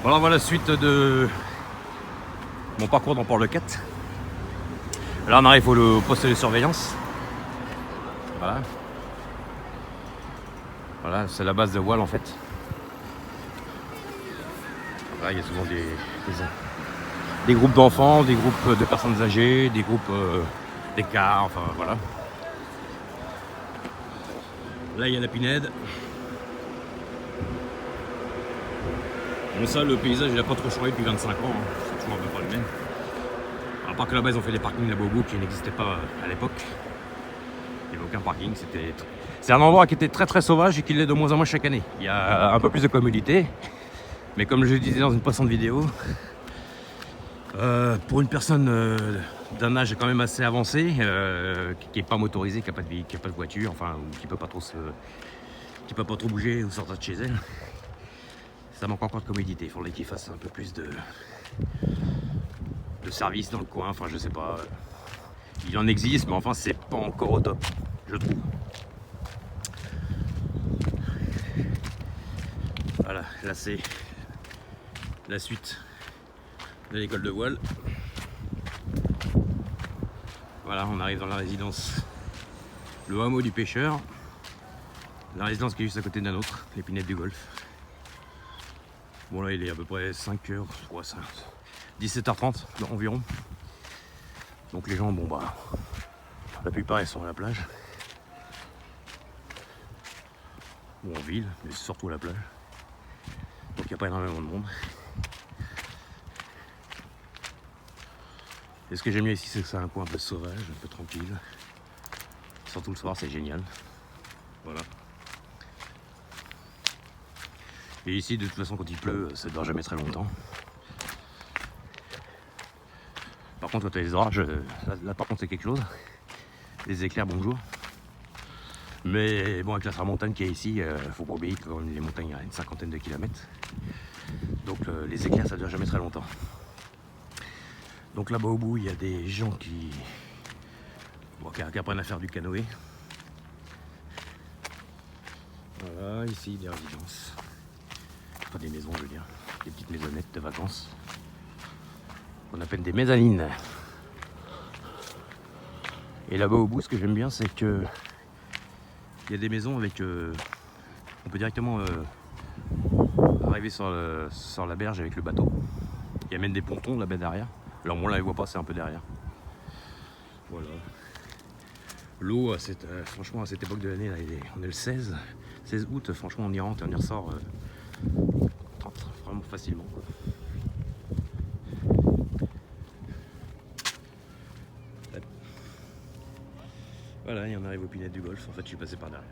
Voilà, voilà la suite de mon parcours dans Port-le-Cat. Là on arrive au poste de surveillance. Voilà. Voilà, c'est la base de voile en fait. Là, il y a souvent des groupes d'enfants, des groupes de personnes âgées, des groupes d'écart, enfin voilà. Là il y a la Pinède. Bon ça, le paysage il a pas trop changé depuis 25 ans, hein. C'est toujours un peu pas le même. À part que là-bas ils ont fait des parkings là-bas au bout qui n'existaient pas à l'époque. Il n'y avait aucun parking, c'est un endroit qui était très très sauvage et qui l'est de moins en moins chaque année. Il y a un peu plus de commodité, mais comme je le disais dans une précédente vidéo, pour une personne d'un âge quand même assez avancé, qui n'est pas motorisée, qui n'a pas de voiture, enfin, ou qui peut pas trop bouger ou sortir de chez elle, ça manque encore de commodité. Il faudrait qu'il fasse un peu plus de service dans le coin, enfin je sais pas. Il en existe, mais enfin c'est pas encore au top, je trouve. Voilà, là c'est la suite de l'école de voile. Voilà, on arrive dans la résidence, le hameau du pêcheur. La résidence qui est juste à côté de la nôtre, l'épinette du golfe. Bon là il est à peu près 5h, 17h30 environ. Donc les gens, bon bah, la plupart ils sont à la plage. Ou en ville, mais c'est surtout à la plage. Donc il n'y a pas énormément de monde. Et ce que j'aime bien ici, c'est que c'est un coin un peu sauvage, un peu tranquille. Surtout le soir, c'est génial. Voilà. Et ici, de toute façon, quand il pleut, ça ne dure jamais très longtemps. Par contre, quand tu as les orages, là par contre, c'est quelque chose. Les éclairs, bonjour. Mais bon, avec la tramontane qu'il y a ici, faut pas oublier que les montagnes à une cinquantaine de kilomètres. Donc les éclairs, ça ne dure jamais très longtemps. Donc là-bas au bout, il y a des gens qui apprennent à faire du canoë. Voilà, ici, des résidences. Enfin, des maisons, je veux dire. Des petites maisonnettes de vacances. On appelle des mezzanines. Et là-bas au bout, ce que j'aime bien, c'est que il y a des maisons avec... on peut directement arriver sur la berge avec le bateau. Il y a même des pontons là-bas derrière. Alors bon, là, on ne voit pas, c'est un peu derrière. Voilà. L'eau, franchement, à cette époque de l'année, on est le 16 août, franchement, on y rentre et on y ressort vraiment facilement, quoi. Voilà, et on arrive au Pinède du Golfe. En fait, je suis passé par derrière.